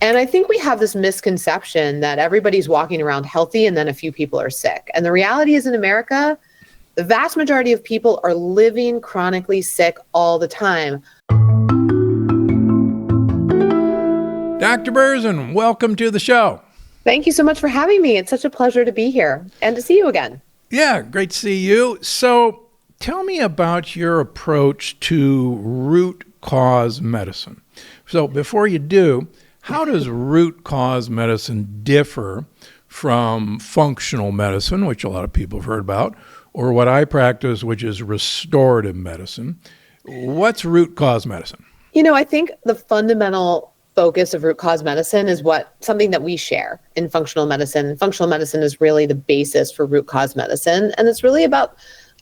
And I think we have this misconception that everybody's walking around healthy and then a few people are sick. And the reality is in America, the vast majority of people are living chronically sick all the time. Dr. Berzin, welcome to the show. Thank you so much for having me. It's such a pleasure to be here and to see you again. Yeah, great to see you. So tell me about your approach to root cause medicine. So before you do, how does root cause medicine differ from functional medicine, which a lot of people have heard about, or what I practice, which is restorative medicine? What's root cause medicine? I think the fundamental focus of root cause medicine is something that we share in functional medicine. Functional medicine is really the basis for root cause medicine. And it's really about,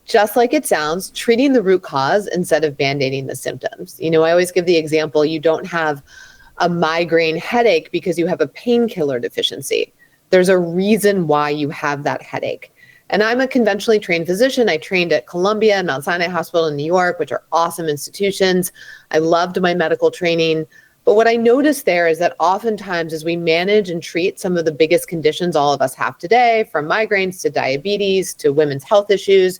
just like it sounds, treating the root cause instead of band-aiding the symptoms. I always give the example, you don't have a migraine headache because you have a painkiller deficiency. There's a reason why you have that headache. And I'm a conventionally trained physician. I trained at Columbia and Mount Sinai Hospital in New York, which are awesome institutions. I loved my medical training. But what I noticed there is that oftentimes as we manage and treat some of the biggest conditions all of us have today, from migraines to diabetes to women's health issues,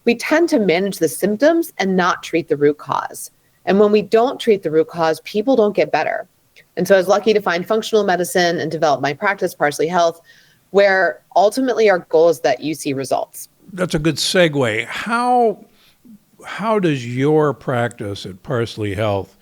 we tend to manage the symptoms and not treat the root cause. And when we don't treat the root cause, people don't get better. And so I was lucky to find functional medicine and develop my practice, Parsley Health, where ultimately our goal is that you see results. That's a good segue. How does your practice at Parsley Health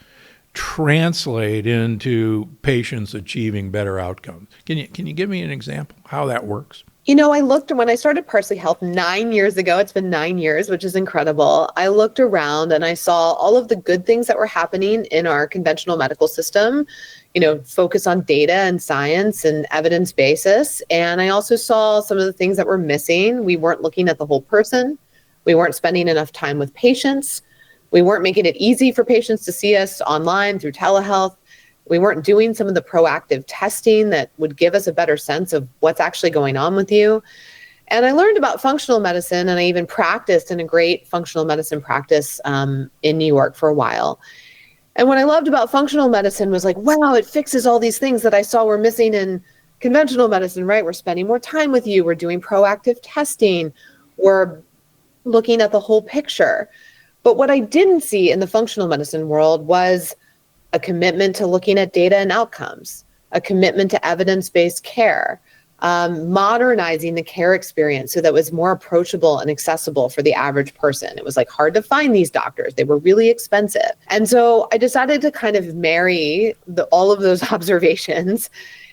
translate into patients achieving better outcomes? Can you give me an example how that works? I looked when I started Parsley Health 9 years ago. It's been 9 years, which is incredible. I looked around and I saw all of the good things that were happening in our conventional medical system, focus on data and science and evidence basis. And I also saw some of the things that were missing. We weren't looking at the whole person. We weren't spending enough time with patients. We weren't making it easy for patients to see us online through telehealth. We weren't doing some of the proactive testing that would give us a better sense of what's actually going on with you. And I learned about functional medicine, and I even practiced in a great functional medicine practice in New York for a while. And what I loved about functional medicine was wow, it fixes all these things that I saw were missing in conventional medicine, right? We're spending more time with you. We're doing proactive testing. We're looking at the whole picture. But what I didn't see in the functional medicine world was a commitment to looking at data and outcomes, a commitment to evidence-based care, modernizing the care experience so that it was more approachable and accessible for the average person. It was hard to find these doctors. They were really expensive. And so I decided to kind of marry all of those observations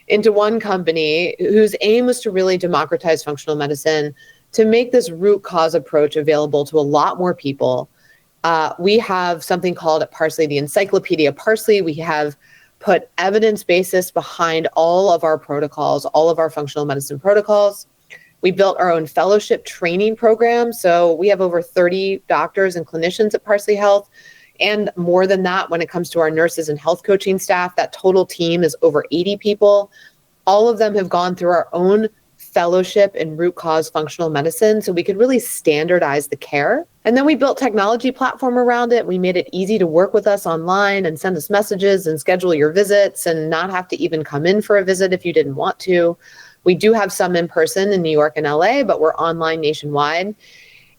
into one company whose aim was to really democratize functional medicine, to make this root cause approach available to a lot more people. We have something called at Parsley, the Encyclopedia Parsley. We have put evidence basis behind all of our protocols, all of our functional medicine protocols. We built our own fellowship training program. So we have over 30 doctors and clinicians at Parsley Health. And more than that, when it comes to our nurses and health coaching staff, that total team is over 80 people. All of them have gone through our own fellowship in root cause functional medicine so we could really standardize the care. And then we built technology platform around it. We made it easy to work with us online and send us messages and schedule your visits and not have to even come in for a visit if you didn't want to. We do have some in person in New York and LA, but we're online nationwide.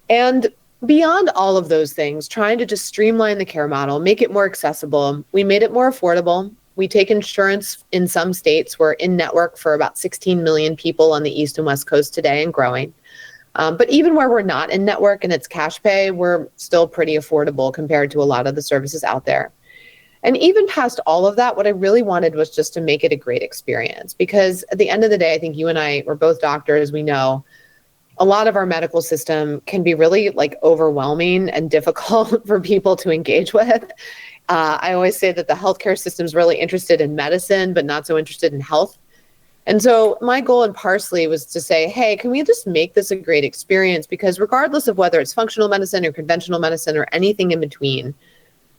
And beyond all of those things, trying to just streamline the care model, make it more accessible. We made it more affordable. We take insurance in some states. We're in network for about 16 million people on the East and West Coast today and growing. But even where we're not in network and it's cash pay, we're still pretty affordable compared to a lot of the services out there. And even past all of that, what I really wanted was just to make it a great experience. Because at the end of the day, I think you and I, we're both doctors, we know a lot of our medical system can be really overwhelming and difficult for people to engage with. I always say that the healthcare system is really interested in medicine, but not so interested in health. And so my goal in Parsley was to say, hey, can we just make this a great experience? Because regardless of whether it's functional medicine or conventional medicine or anything in between,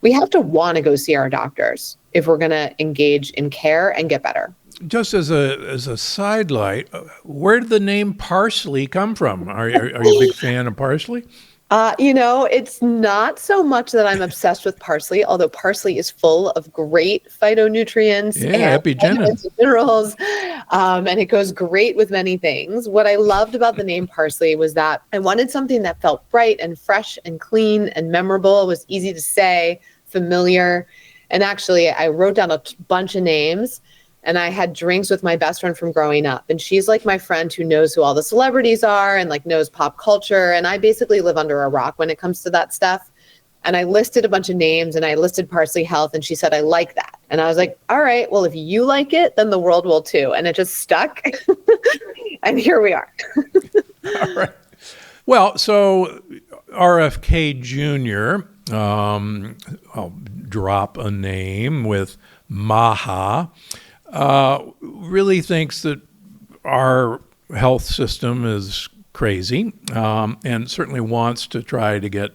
we have to want to go see our doctors if we're going to engage in care and get better. Just as a sidelight, where did the name Parsley come from? Are you a big fan of parsley? It's not so much that I'm obsessed with parsley, although parsley is full of great phytonutrients Yeah, and epigenin. vitamins and minerals, and it goes great with many things. What I loved about the name parsley was that I wanted something that felt bright and fresh and clean and memorable. It was easy to say, familiar. And actually, I wrote down a bunch of names. And I had drinks with my best friend from growing up. And she's like my friend who knows who all the celebrities are and like knows pop culture. And I basically live under a rock when it comes to that stuff. And I listed a bunch of names and I listed Parsley Health. And she said, I like that. And I was like, all right, well, if you like it, then the world will too. And it just stuck. And here we are. All right. Well, so RFK Jr., I'll drop a name with Maha, really thinks that our health system is crazy, and certainly wants to try to get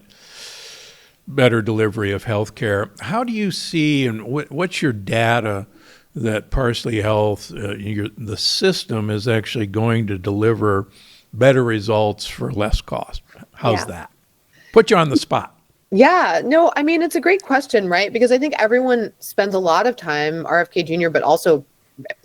better delivery of health care. How do you see, and what's your data that Parsley Health, the system is actually going to deliver better results for less cost? How's that? Put you on the spot. Yeah, no, I mean, it's a great question, right? Because I think everyone spends a lot of time, RFK Jr., but also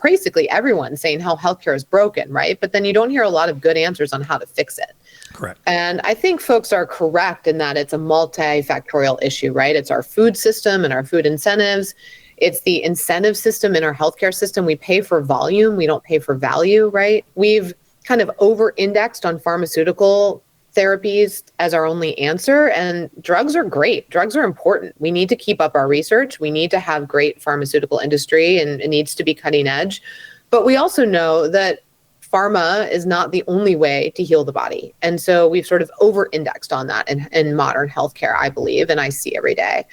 basically everyone saying how healthcare is broken, right? But then you don't hear a lot of good answers on how to fix it. Correct. And I think folks are correct in that it's a multifactorial issue, right? It's our food system and our food incentives. It's the incentive system in our healthcare system. We pay for volume, we don't pay for value, right? We've kind of over-indexed on pharmaceutical therapies as our only answer, and drugs are great. Drugs are important. We need to keep up our research. We need to have great pharmaceutical industry, and it needs to be cutting edge. But we also know that pharma is not the only way to heal the body. And so we've sort of over-indexed on that in modern healthcare, I believe, and I see every day.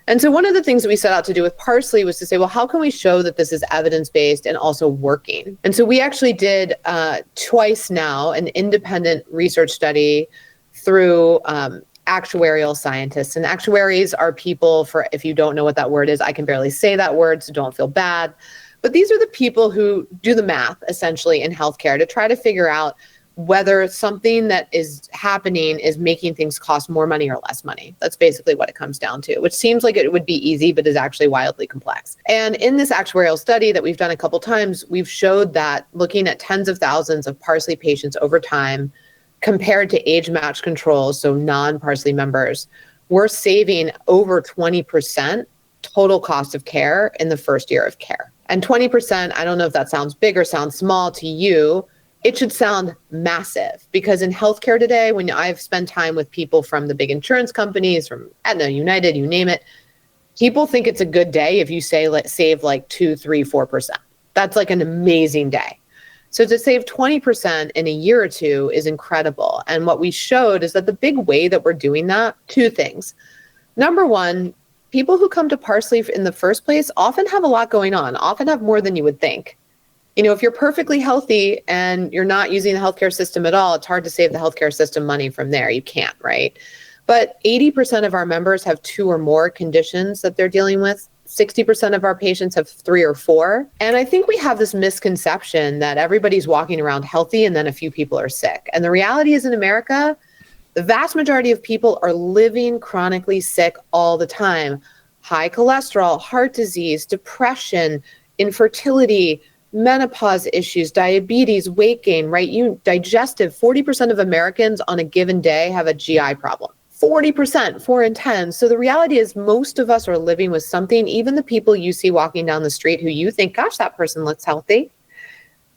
And so one of the things that we set out to do with Parsley was to say, well, how can we show that this is evidence-based and also working? And so we actually did twice now an independent research study through actuarial scientists. And actuaries are people, for if you don't know what that word is, I can barely say that word, so don't feel bad. But these are the people who do the math, essentially, in healthcare to try to figure out whether something that is happening is making things cost more money or less money. That's basically what it comes down to, which seems like it would be easy, but is actually wildly complex. And in this actuarial study that we've done a couple times, we've showed that looking at tens of thousands of Parsley patients over time, compared to age-matched controls, so non-Parsley members, we're saving over 20% total cost of care in the first year of care. And 20%, I don't know if that sounds big or sounds small to you. It should sound massive, because in healthcare today, when I've spent time with people from the big insurance companies, from Aetna, United, you name it, people think it's a good day if you say, let's save like 2, 3, 4%. That's like an amazing day. So to save 20% in a year or two is incredible. And what we showed is that the big way that we're doing that, two things. Number one, people who come to Parsley in the first place often have a lot going on, often have more than you would think. You know, if you're perfectly healthy and you're not using the healthcare system at all, it's hard to save the healthcare system money from there. You can't, right? But 80% of our members have 2 or more conditions that they're dealing with. 60% of our patients have 3 or 4. And I think we have this misconception that everybody's walking around healthy and then a few people are sick. And the reality is, in America, the vast majority of people are living chronically sick all the time. High cholesterol, heart disease, depression, infertility, menopause issues, diabetes, weight gain, right? Digestive, 40% of Americans on a given day have a GI problem. 40%, 4 in 10. So the reality is most of us are living with something. Even the people you see walking down the street who you think, gosh, that person looks healthy,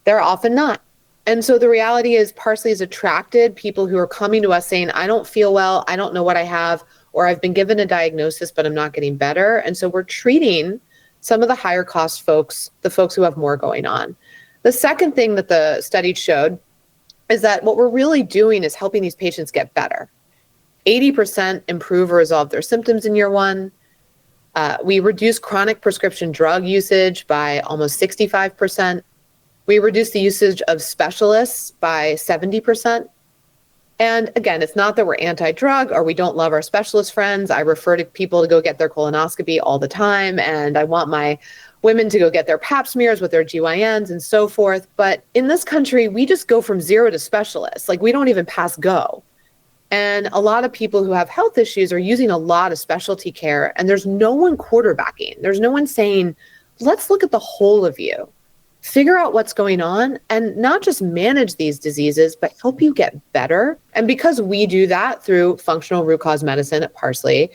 they're often not. And so the reality is Parsley has attracted people who are coming to us saying, I don't feel well, I don't know what I have, or I've been given a diagnosis, but I'm not getting better. And so we're treating some of the higher cost folks, the folks who have more going on. The second thing that the study showed is that what we're really doing is helping these patients get better. 80% improve or resolve their symptoms in year 1. We reduce chronic prescription drug usage by almost 65%. We reduce the usage of specialists by 70%. And again, it's not that we're anti-drug or we don't love our specialist friends. I refer to people to go get their colonoscopy all the time, and I want my women to go get their pap smears with their GYNs and so forth. But in this country, we just go from zero to specialists. Like, we don't even pass go. And a lot of people who have health issues are using a lot of specialty care, and there's no one quarterbacking. There's no one saying, let's look at the whole of you, figure out what's going on, and not just manage these diseases, but help you get better. And because we do that through functional root cause medicine at Parsley,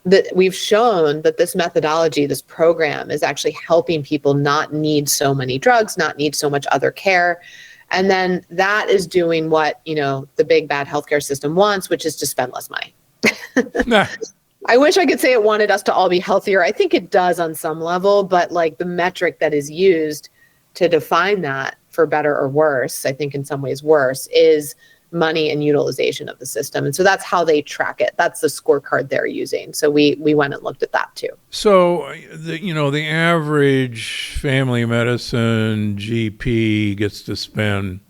that we've shown that this methodology, this program, is actually helping people not need so many drugs, not need so much other care. And then that is doing what, the big bad healthcare system wants, which is to spend less money. Nah. I wish I could say it wanted us to all be healthier. I think it does on some level, but like the metric that is used to define that for better or worse, I think in some ways worse, is money and utilization of the system. And so that's how they track it. That's the scorecard they're using. So we went and looked at that too. So, the average family medicine GP gets to spend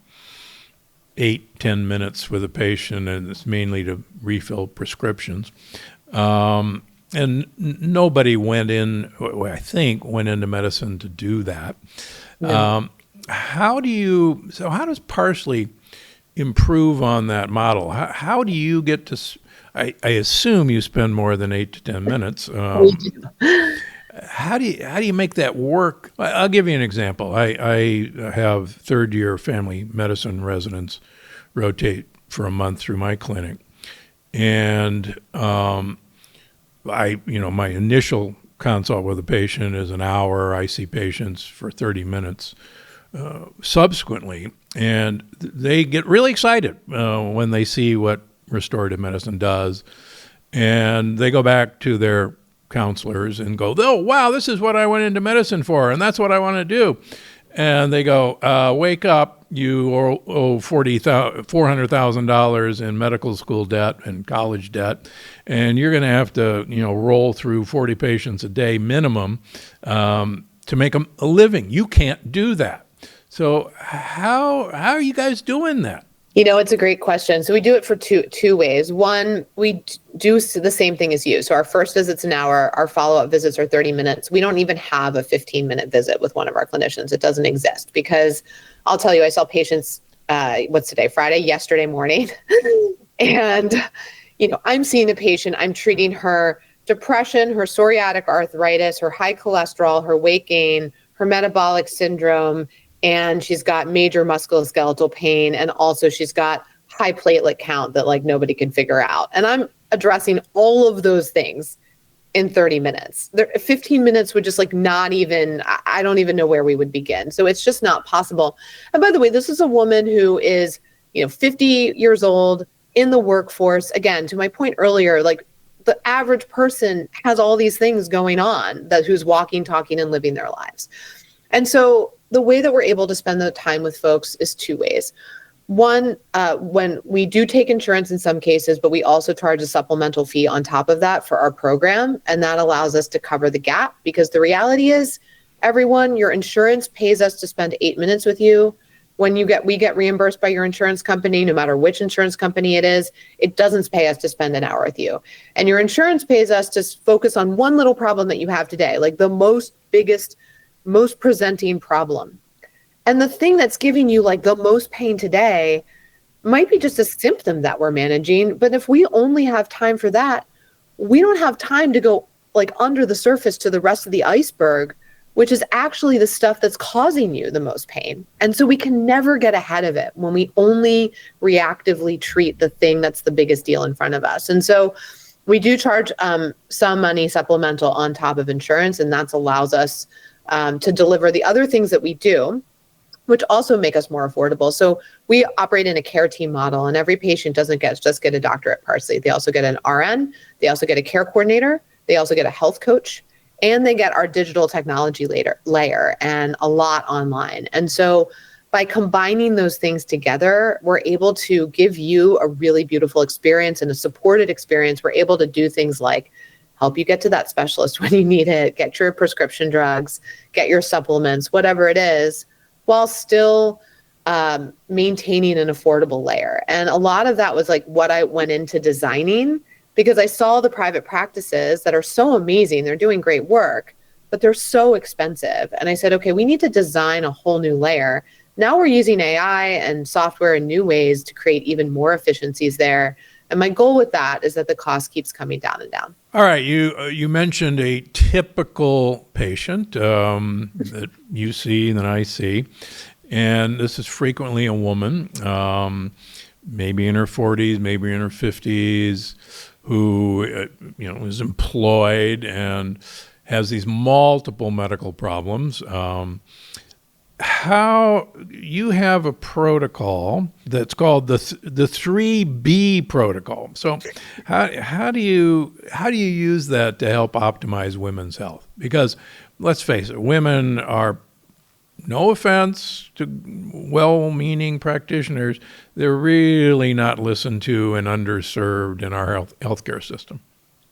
8-10 minutes with a patient, and it's mainly to refill prescriptions. And nobody went into medicine to do that. No. How does Parsley improve on that model? How do you get to, I assume you spend more than 8 to 10 minutes. We do. How do you make that work? I'll give you an example. I have third-year family medicine residents rotate for a month through my clinic. And my initial consult with a patient is an hour. I see patients for 30 minutes subsequently, and they get really excited when they see what restorative medicine does, and they go back to their counselors and go, "Oh, wow, this is what I went into medicine for, and that's what I want to do." And they go, "Wake up! You owe $400,000 in medical school debt and college debt, and you're going to have to, roll through 40 patients a day minimum to make a living. You can't do that." So how are you guys doing that? It's a great question. So we do it for two ways. One, we do the same thing as you. So our first visit's an hour. Our follow-up visits are 30 minutes. We don't even have a 15-minute visit with one of our clinicians. It doesn't exist because I'll tell you, I saw patients, what's today, Friday, yesterday morning. And, I'm seeing a patient, I'm treating her depression, her psoriatic arthritis, her high cholesterol, her weight gain, her metabolic syndrome, and she's got major musculoskeletal pain, and also she's got high platelet count that like nobody can figure out. And I'm addressing all of those things in 30 minutes. 15 minutes would just like not even, I don't even know where we would begin. So it's just not possible. And by the way, this is a woman who is, 50 years old in the workforce. Again, to my point earlier, like the average person has all these things going on who's walking, talking, and living their lives. And so the way that we're able to spend the time with folks is two ways. One, when we do take insurance in some cases, but we also charge a supplemental fee on top of that for our program. And that allows us to cover the gap, because the reality is, everyone, your insurance pays us to spend 8 minutes with you. When we get reimbursed by your insurance company, no matter which insurance company it is, it doesn't pay us to spend an hour with you. And your insurance pays us to focus on one little problem that you have today, like the most presenting problem. And the thing that's giving you like the most pain today might be just a symptom that we're managing. But if we only have time for that, we don't have time to go like under the surface to the rest of the iceberg, which is actually the stuff that's causing you the most pain. And so we can never get ahead of it when we only reactively treat the thing that's the biggest deal in front of us. And so we do charge some money supplemental on top of insurance, and that allows us to deliver the other things that we do, which also make us more affordable. So we operate in a care team model, and every patient doesn't just get a doctor at Parsley. They also get an RN, they also get a care coordinator, they also get a health coach, and they get our digital technology layer and a lot online. And so by combining those things together, we're able to give you a really beautiful experience and a supported experience. We're able to do things like help you get to that specialist when you need it, get your prescription drugs, get your supplements, whatever it is, while still maintaining an affordable layer. And a lot of that was like what I went into designing, because I saw the private practices that are so amazing. They're doing great work, but they're so expensive. And I said, okay, we need to design a whole new layer. Now we're using AI and software in new ways to create even more efficiencies there. And my goal with that is that the cost keeps coming down and down. All right, you mentioned a typical patient that you see and that I see, and this is frequently a woman, maybe in her 40s, maybe in her 50s, who is employed and has these multiple medical problems. How you have a protocol that's called the 3B protocol. So how do you use that to help optimize women's health? Because let's face it, women are, no offense to well-meaning practitioners, they're really not listened to and underserved in our healthcare system.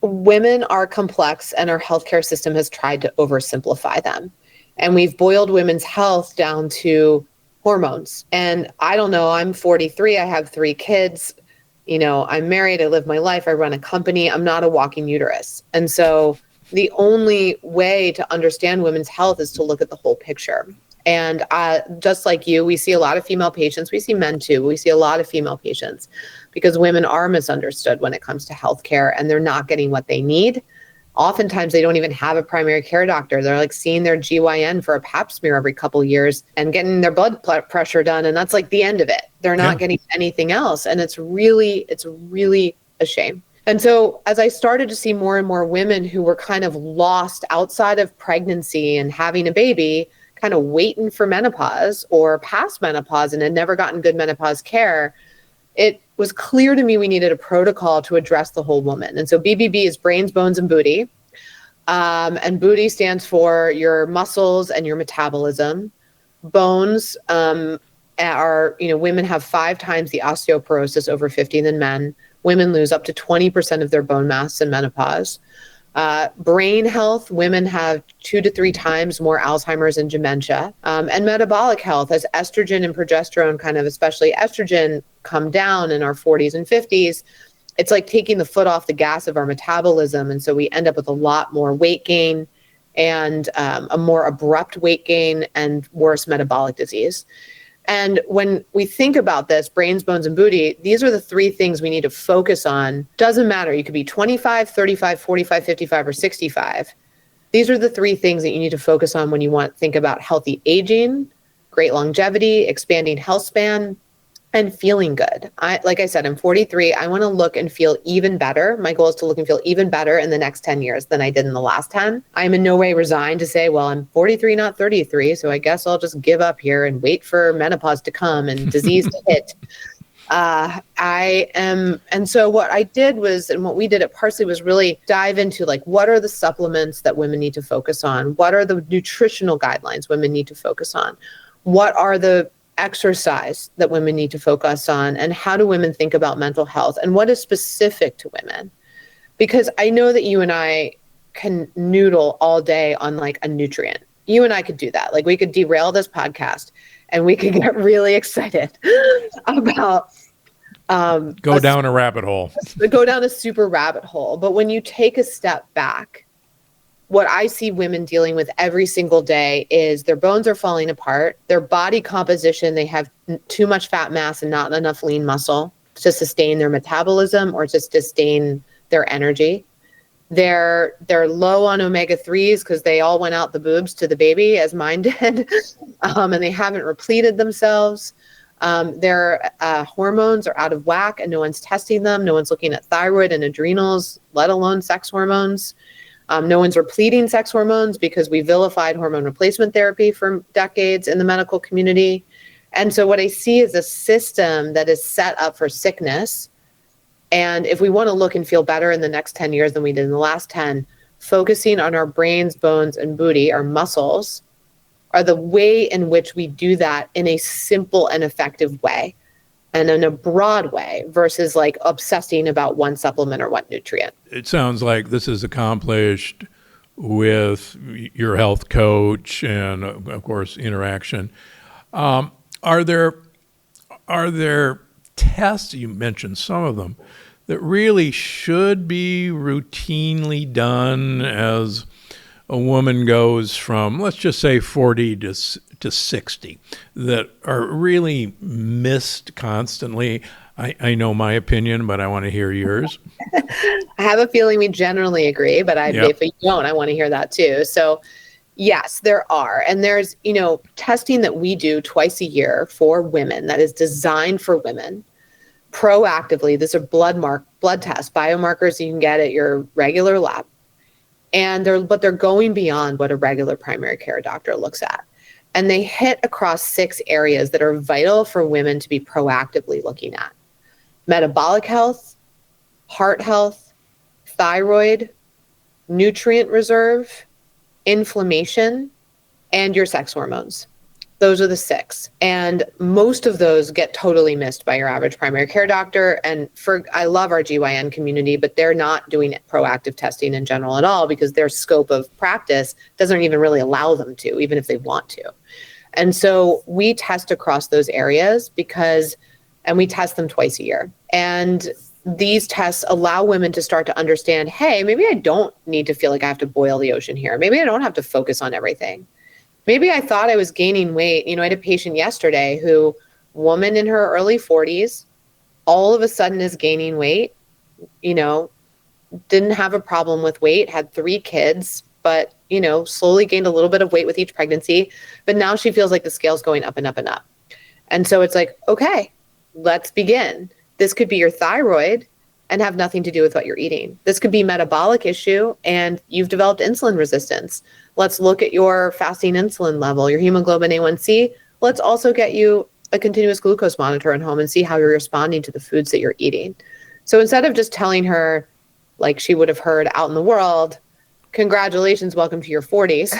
Women are complex, and our healthcare system has tried to oversimplify them. And we've boiled women's health down to hormones. And I don't know, I'm 43, I have 3 kids, I'm married, I live my life, I run a company, I'm not a walking uterus. And so the only way to understand women's health is to look at the whole picture. And just like you, we see a lot of female patients, we see men too, but we see a lot of female patients because women are misunderstood when it comes to healthcare, and they're not getting what they need. Oftentimes they don't even have a primary care doctor. They're like seeing their GYN for a pap smear every couple of years and getting their blood pressure done. And that's like the end of it. They're not getting anything else. And it's really a shame. And so as I started to see more and more women who were kind of lost outside of pregnancy and having a baby, kind of waiting for menopause or past menopause and had never gotten good menopause care, it was clear to me we needed a protocol to address the whole woman. And so BBB is brains, bones, and booty. And booty stands for your muscles and your metabolism. Bones are, women have 5 times the osteoporosis over 50 than men. Women lose up to 20% of their bone mass in menopause. Brain health, women have 2 to 3 times more Alzheimer's and dementia. And metabolic health, as estrogen and progesterone, kind of especially estrogen, come down in our 40s and 50s, it's like taking the foot off the gas of our metabolism. And so we end up with a lot more weight gain and a more abrupt weight gain and worse metabolic disease. And when we think about this, brains, bones, and booty, these are the 3 things we need to focus on. Doesn't matter. You could be 25, 35, 45, 55, or 65. These are the 3 things that you need to focus on when you think about healthy aging, great longevity, expanding health span, and feeling good. Like I said, I'm 43. I want to look and feel even better. My goal is to look and feel even better in the next 10 years than I did in the last 10. I'm in no way resigned to say, well, I'm 43, not 33. So I guess I'll just give up here and wait for menopause to come and disease to hit. And so what I did was, and what we did at Parsley was really dive into what are the supplements that women need to focus on? What are the nutritional guidelines women need to focus on? What are the exercise that women need to focus on, and how do women think about mental health, and what is specific to women? Because I know that you and I can noodle all day on a nutrient. You and I could do that. We could derail this podcast and we could get really excited about go down a rabbit hole. Go down a super rabbit hole. But when you take a step back, what I see women dealing with every single day is their bones are falling apart, their body composition, they have too much fat mass and not enough lean muscle to sustain their metabolism or to sustain their energy. They're low on omega-3s because they all went out the boobs to the baby, as mine did, and they haven't repleted themselves. Their hormones are out of whack and no one's testing them. No one's looking at thyroid and adrenals, let alone sex hormones. No one's repleting sex hormones because we vilified hormone replacement therapy for decades in the medical community. And so what I see is a system that is set up for sickness. And if we want to look and feel better in the next 10 years than we did in the last 10, focusing on our brains, bones, and booty, our muscles, are the way in which we do that in a simple and effective way and in a broad way versus obsessing about one supplement or one nutrient. It sounds like this is accomplished with your health coach and, of course, interaction. Are there tests, you mentioned some of them, that really should be routinely done as a woman goes from, let's just say, 40 to 60, that are really missed constantly? I know my opinion, but I want to hear yours. I have a feeling we generally agree, but Yep. if we don't, I want to hear that too. So yes, there are. And there's, testing that we do twice a year for women that is designed for women proactively. These are blood tests, biomarkers you can get at your regular lab. And they're going beyond what a regular primary care doctor looks at. And they hit across 6 areas that are vital for women to be proactively looking at: metabolic health, heart health, thyroid, nutrient reserve, inflammation, and your sex hormones. Those are the 6. And most of those get totally missed by your average primary care doctor. And I love our GYN community, but they're not doing proactive testing in general at all because their scope of practice doesn't even really allow them to, even if they want to. And so we test across those areas and we test them twice a year. And these tests allow women to start to understand, hey, maybe I don't need to feel like I have to boil the ocean here. Maybe I don't have to focus on everything. Maybe I thought I was gaining weight. I had a patient yesterday woman in her early 40s, all of a sudden is gaining weight, didn't have a problem with weight, had 3 kids, but, slowly gained a little bit of weight with each pregnancy. But now she feels like the scale's going up and up and up. And so it's like, okay, let's begin. This could be your thyroid and have nothing to do with what you're eating. This could be metabolic issue and you've developed insulin resistance. Let's look at your fasting insulin level, your hemoglobin A1C. Let's also get you a continuous glucose monitor at home and see how you're responding to the foods that you're eating. So instead of just telling her, like she would have heard out in the world, congratulations, welcome to your 40s,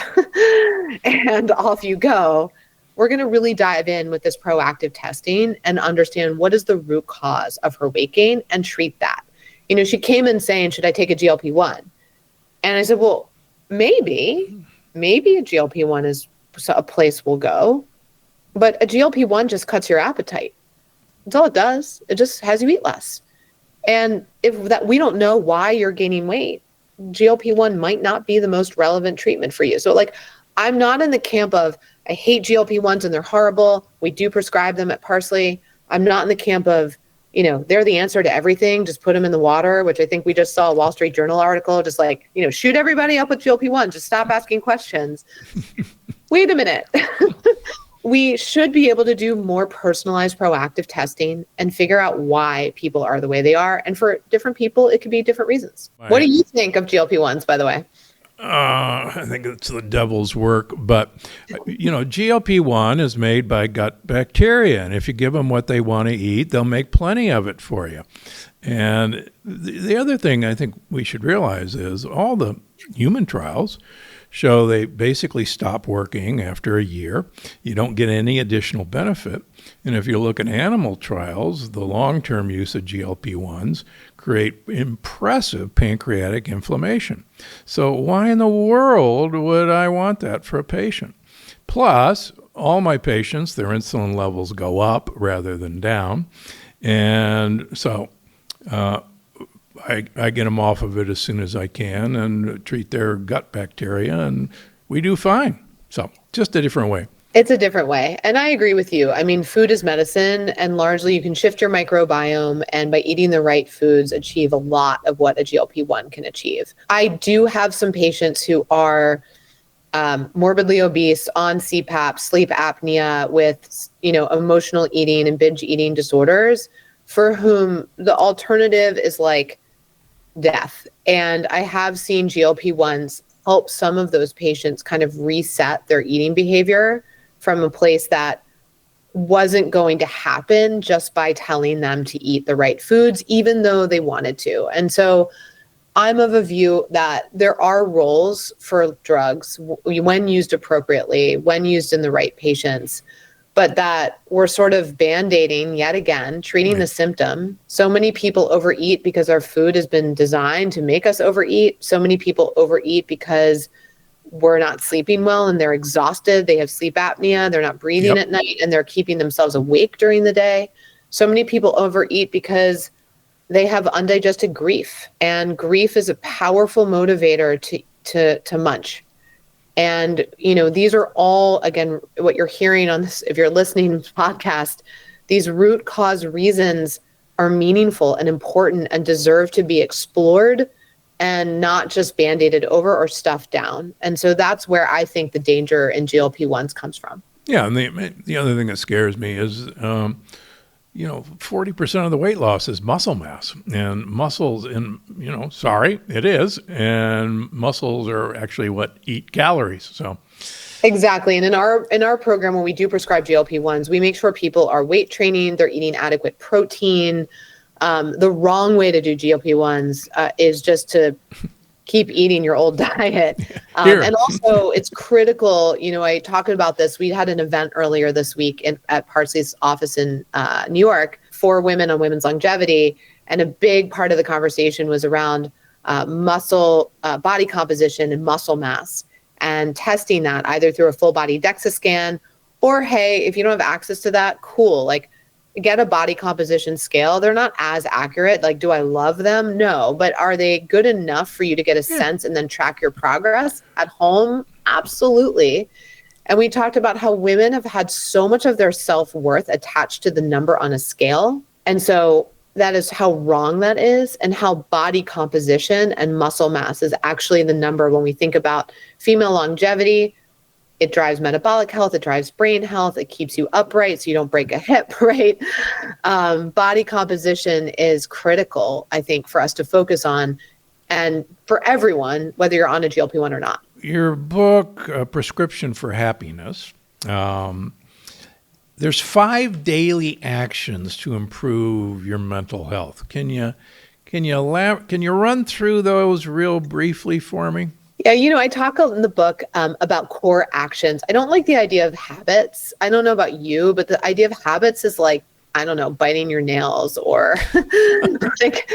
and off you go, we're going to really dive in with this proactive testing and understand what is the root cause of her weight gain and treat that. She came in saying, should I take a GLP-1? And I said, well, maybe a GLP-1 is a place we'll go, but a GLP-1 just cuts your appetite. That's all it does. It just has you eat less. And if that, we don't know why you're gaining weight, GLP-1 might not be the most relevant treatment for you. So I'm not in the camp of, I hate GLP-1s and they're horrible. We do prescribe them at Parsley. I'm not in the camp of, they're the answer to everything. Just put them in the water, which I think we just saw a Wall Street Journal article, just shoot everybody up with GLP-1. Just stop asking questions. Wait a minute. We should be able to do more personalized, proactive testing and figure out why people are the way they are. And for different people, it could be different reasons. Right. What do you think of GLP-1s, by the way? I think it's the devil's work, but GLP-1 is made by gut bacteria, and if you give them what they want to eat, they'll make plenty of it for you. And the other thing I think we should realize is all the human trials show they basically stop working after a year. You don't get any additional benefit. And if you look at animal trials, the long-term use of GLP-1s create impressive pancreatic inflammation. So why in the world would I want that for a patient? Plus, all my patients, their insulin levels go up rather than down. And so I get them off of it as soon as I can and treat their gut bacteria, and we do fine. So just a different way. It's a different way. And I agree with you. I mean, food is medicine, and largely you can shift your microbiome, and by eating the right foods, achieve a lot of what a GLP-1 can achieve. I do have some patients who are morbidly obese, on CPAP, sleep apnea, with, emotional eating and binge eating disorders, for whom the alternative is like death. And I have seen GLP-1s help some of those patients kind of reset their eating behavior from a place that wasn't going to happen just by telling them to eat the right foods, even though they wanted to. And so I'm of a view that there are roles for drugs when used appropriately, when used in the right patients, but that we're sort of band-aiding yet again, treating the symptom. So many people overeat because our food has been designed to make us overeat. So many people overeat because we're not sleeping well and they're exhausted. They have sleep apnea. They're not breathing at night and they're keeping themselves awake during the day. So many people overeat because they have undigested grief, and grief is a powerful motivator to munch. And, these are all, again, what you're hearing on this, if you're listening to this podcast, these root cause reasons are meaningful and important and deserve to be explored and not just band-aided over or stuffed down. And so that's where I think the danger in GLP-1s comes from. Yeah, and the other thing that scares me is, 40% of the weight loss is muscle mass, and muscles, sorry, it is, and muscles are actually what eat calories. So Exactly. And in our program, when we do prescribe GLP-1s, we make sure people are weight training, they're eating adequate protein. The wrong way to do GLP-1s is just to keep eating your old diet. And also it's critical, I talked about this. We had an event earlier this week at Parsley's office in New York for women on women's longevity. And a big part of the conversation was around muscle, body composition and muscle mass, and testing that either through a full body DEXA scan, or, hey, if you don't have access to that, cool. Like, get a body composition scale. They're not as accurate. Like, do I love them? No. But are they good enough for you to get a sense and then track your progress at home? Absolutely. And we talked about how women have had so much of their self-worth attached to the number on a scale. And so that is how wrong that is, and how body composition and muscle mass is actually the number when we think about female longevity. It drives metabolic health. It drives brain health. It keeps you upright so you don't break a hip, right? Body composition is critical, I think, for us to focus on, and for everyone, whether you're on a GLP-1 or not. Your book, Prescription for Happiness, there's 5 daily actions to improve your mental health. Can you run through those real briefly for me? Yeah, I talk in the book about core actions. I don't like the idea of habits. I don't know about you, but the idea of habits is like, I don't know, biting your nails, or like,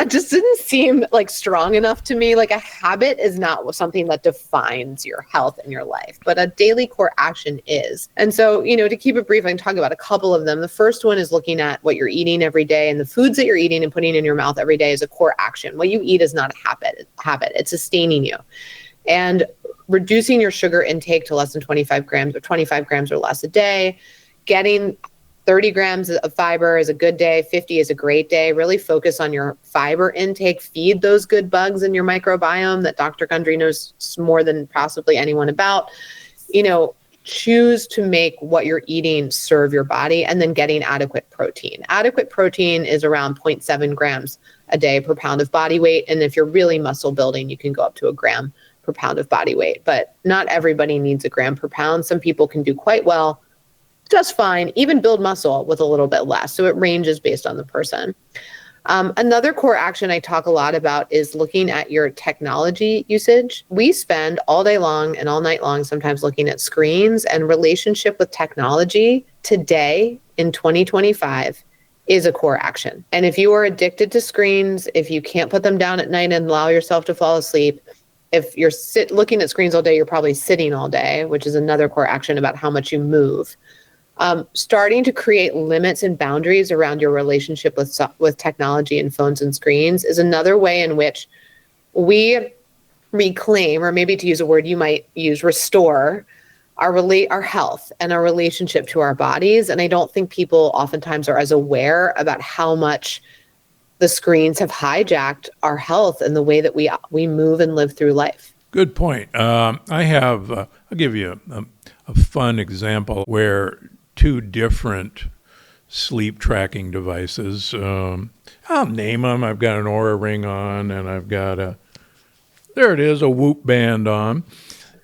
just didn't seem like strong enough to me. Like, a habit is not something that defines your health in your life, but a daily core action is. And so, to keep it brief, I can talk about a couple of them. The first one is looking at what you're eating every day, and the foods that you're eating and putting in your mouth every day is a core action. What you eat is not a habit. It's sustaining you. And reducing your sugar intake to less than 25 grams or 25 grams or less a day, getting 30 grams of fiber is a good day. 50 is a great day. Really focus on your fiber intake. Feed those good bugs in your microbiome that Dr. Gundry knows more than possibly anyone about. Choose to make what you're eating serve your body, and then getting adequate protein. Adequate protein is around 0.7 grams a day per pound of body weight. And if you're really muscle building, you can go up to a gram per pound of body weight. But not everybody needs a gram per pound. Some people can do quite well, just fine, even build muscle with a little bit less. So it ranges based on the person. Another core action I talk a lot about is looking at your technology usage. We spend all day long and all night long sometimes looking at screens, and relationship with technology today in 2025 is a core action. And if you are addicted to screens, if you can't put them down at night and allow yourself to fall asleep, if you're looking at screens all day, you're probably sitting all day, which is another core action about how much you move. Starting to create limits and boundaries around your relationship with technology and phones and screens is another way in which we reclaim, or maybe to use a word you might use, restore our health and our relationship to our bodies. And I don't think people oftentimes are as aware about how much the screens have hijacked our health and the way that we move and live through life. Good point. I'll give you a fun example where 2 different sleep tracking devices, I'll name them. I've got an Oura Ring on, and I've got a Whoop band on.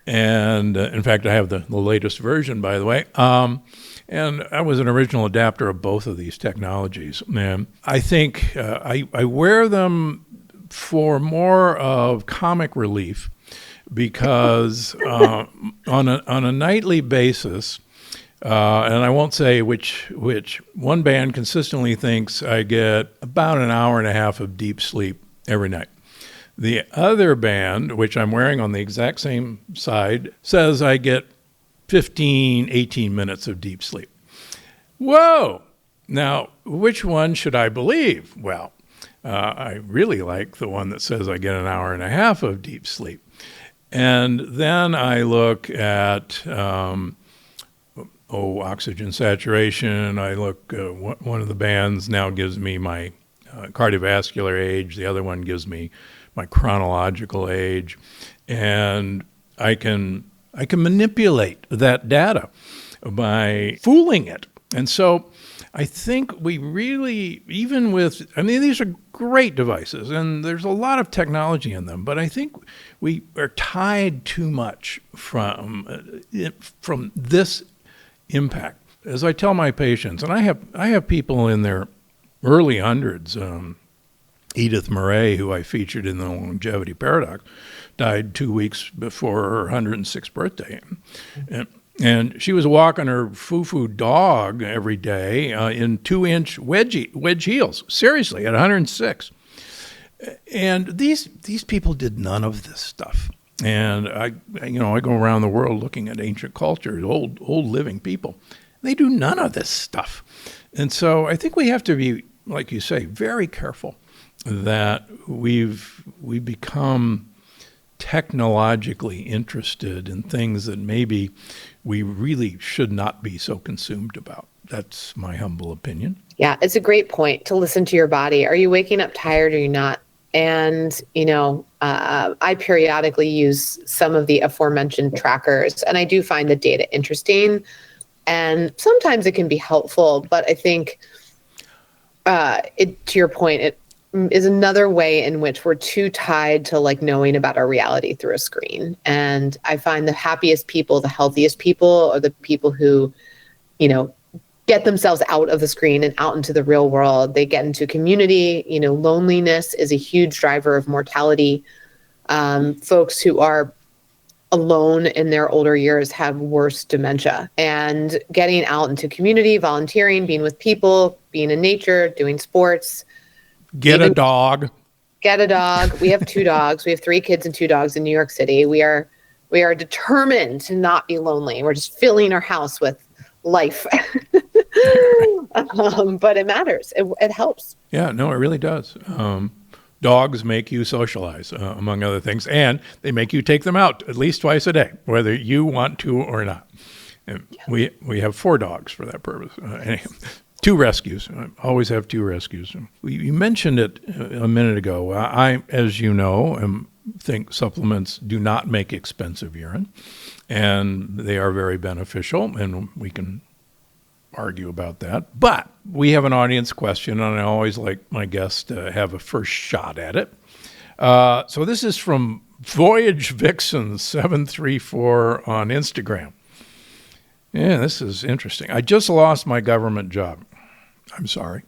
And in fact, I have the latest version, by the way. And I was an original adapter of both of these technologies. And I think I wear them for more of comic relief, because on a nightly basis, and I won't say which one band consistently thinks I get about an hour and a half of deep sleep every night. The other band, which I'm wearing on the exact same side, says I get 18 minutes of deep sleep. Whoa! Now, which one should I believe? Well, I really like the one that says I get an hour and a half of deep sleep. And then I look at oxygen saturation. I look, one of the bands now gives me my cardiovascular age. The other one gives me my chronological age. And I can manipulate that data by fooling it. And so I think we really, even with, I mean, these are great devices and there's a lot of technology in them, but I think we are tied too much from this impact. As I tell my patients, and I have people in their early hundreds, Edith Murray, who I featured in the Longevity Paradox, died 2 weeks before her 106th birthday. And she was walking her foo-foo dog every day in 2-inch wedge heels, seriously, at 106. And these people did none of this stuff. And I go around the world looking at ancient cultures, old living people. They do none of this stuff. And so I think we have to be, like you say, very careful that we become technologically interested in things that maybe we really should not be so consumed about. That's my humble opinion. Yeah, it's a great point to listen to your body. Are you waking up tired or are you not? And, I periodically use some of the aforementioned trackers, and I do find the data interesting. And sometimes it can be helpful, but I think to your point, it is another way in which we're too tied to like knowing about our reality through a screen. And I find the happiest people, the healthiest people are the people who, get themselves out of the screen and out into the real world. They get into community. Loneliness is a huge driver of mortality. Folks who are alone in their older years have worse dementia. And getting out into community, volunteering, being with people, being in nature, doing sports. Get a dog. Get a dog. We have 2 dogs. We have 3 kids and 2 dogs in New York City. We are determined to not be lonely. We're just filling our house with life. But it matters. It helps. Yeah, no, it really does. Dogs make you socialize, among other things, and they make you take them out at least twice a day, whether you want to or not. And we have 4 dogs for that purpose. Anyway, 2 rescues. I always have 2 rescues. You mentioned it a minute ago. I, as you know, think supplements do not make expensive urine, and they are very beneficial, and we can argue about that. But we have an audience question, and I always like my guests to have a first shot at it. So this is from Voyage Vixen 734 on Instagram. Yeah, this is interesting. I just lost my government job. I'm sorry.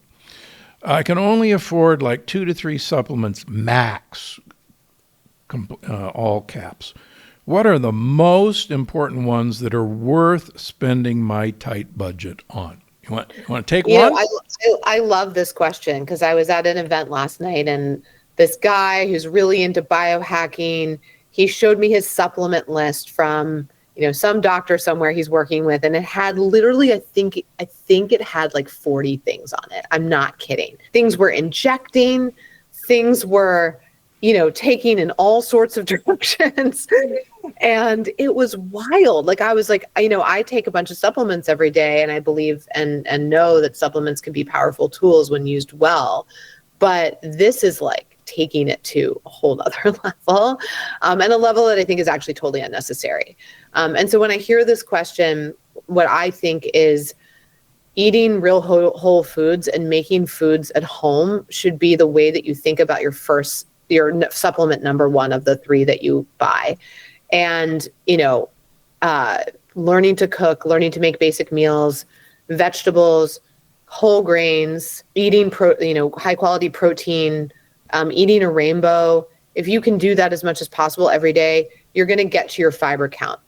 I can only afford like 2 to 3 supplements max, all caps. What are the most important ones that are worth spending my tight budget on? You want to take one? I love this question because I was at an event last night and this guy who's really into biohacking, he showed me his supplement list from some doctor somewhere he's working with, and it had literally, I think it had like 40 things on it. I'm not kidding. Things were injecting, things were, taking in all sorts of directions. And it was wild. Like, I was like, I take a bunch of supplements every day, and I believe and know that supplements can be powerful tools when used well. But this is like taking it to a whole other level, and a level that I think is actually totally unnecessary. And so when I hear this question, what I think is eating real whole foods and making foods at home should be the way that you think about your supplement number 1 of the 3 that you buy. And, learning to cook, learning to make basic meals, vegetables, whole grains, eating high quality protein, eating a rainbow. If you can do that as much as possible every day, you're going to get to your fiber count.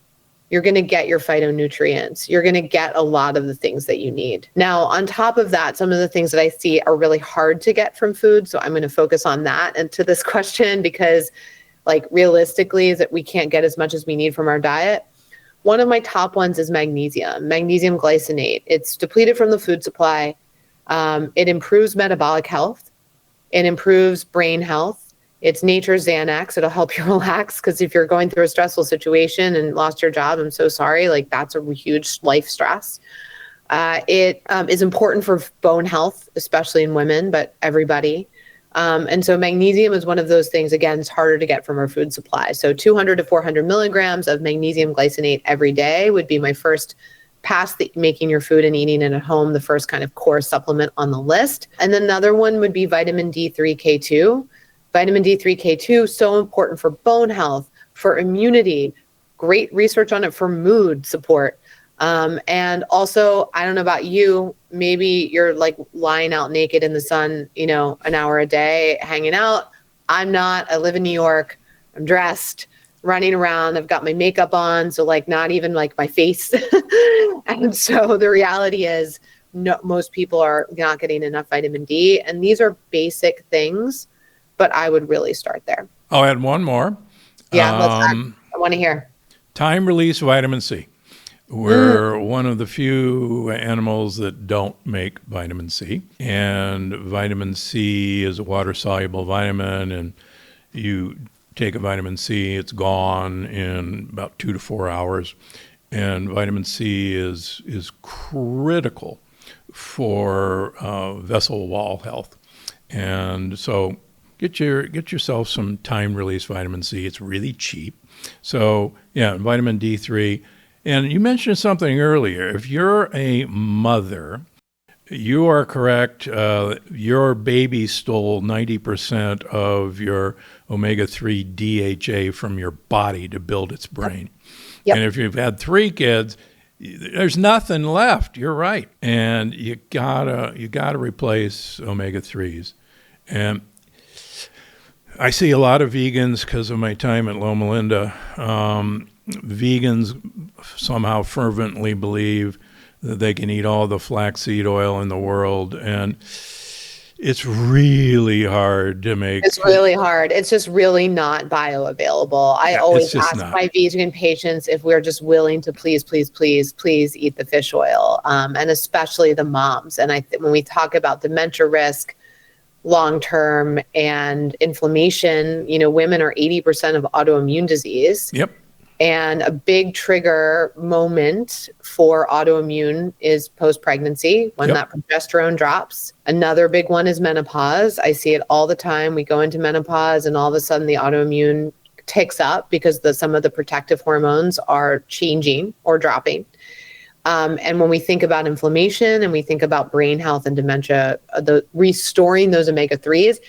You're going to get your phytonutrients. You're going to get a lot of the things that you need. Now, on top of that, some of the things that I see are really hard to get from food. So I'm going to focus on that and to this question because realistically is that we can't get as much as we need from our diet. One of my top ones is magnesium glycinate. It's depleted from the food supply. It improves metabolic health. It improves brain health. It's nature's Xanax. It'll help you relax, because if you're going through a stressful situation and lost your job, I'm so sorry. Like, that's a huge life stress. It is important for bone health, especially in women, but everybody. And so magnesium is one of those things, again, it's harder to get from our food supply. So 200 to 400 milligrams of magnesium glycinate every day would be my first past making your food and eating it at home, the first kind of core supplement on the list. And then another one would be vitamin D3K2. Vitamin D3K2, so important for bone health, for immunity, great research on it for mood support. And also, I don't know about you, maybe you're like lying out naked in the sun, an hour a day, hanging out. I'm not. I live in New York. I'm dressed, running around. I've got my makeup on, so like not even like my face. And so the reality is, no, most people are not getting enough vitamin D. And these are basic things, but I would really start there. I'll add one more. Yeah, I want to hear. Time-release vitamin C. We're one of the few animals that don't make vitamin C. And vitamin C is a water-soluble vitamin, and you take a vitamin C, it's gone in about 2 to 4 hours. And vitamin C is critical for vessel wall health. And so get yourself some time-release vitamin C. It's really cheap. So yeah, vitamin D3. And you mentioned something earlier. If you're a mother, you are correct. Your baby stole 90% of your omega-3 DHA from your body to build its brain. Yep. And if you've had 3 kids, there's nothing left. You're right. And you gotta replace omega-3s. And I see a lot of vegans because of my time at Loma Linda. Vegans somehow fervently believe that they can eat all the flaxseed oil in the world, and it's really hard to make. It's really hard. It's just really not bioavailable. I always ask my vegan patients if we're just willing to please eat the fish oil, and especially the moms. And when we talk about dementia risk, long-term, and inflammation, women are 80% of autoimmune disease. Yep. And a big trigger moment for autoimmune is post-pregnancy, when that progesterone drops. Another big one is menopause. I see it all the time. We go into menopause and all of a sudden the autoimmune ticks up because some of the protective hormones are changing or dropping. And when we think about inflammation and we think about brain health and dementia, restoring those omega-3s,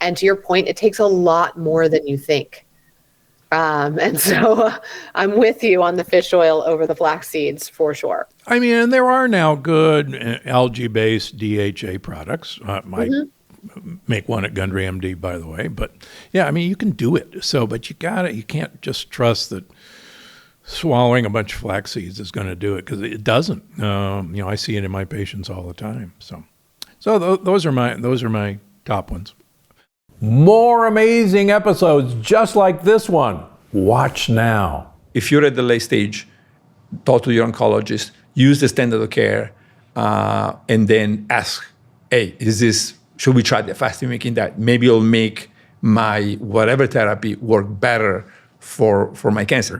and to your point, it takes a lot more than you think. And so I'm with you on the fish oil over the flax seeds for sure. I mean, and there are now good algae-based DHA products. Might make one at Gundry MD, by the way. But yeah, I mean, you can do it. So, but you can't just trust that swallowing a bunch of flax seeds is going to do it, because it doesn't. I see it in my patients all the time. So those are my top ones. More amazing episodes just like this one. Watch now. If you're at the late stage, talk to your oncologist, use the standard of care, and then ask, hey, should we try the fasting making that? Maybe it'll make my whatever therapy work better for my cancer.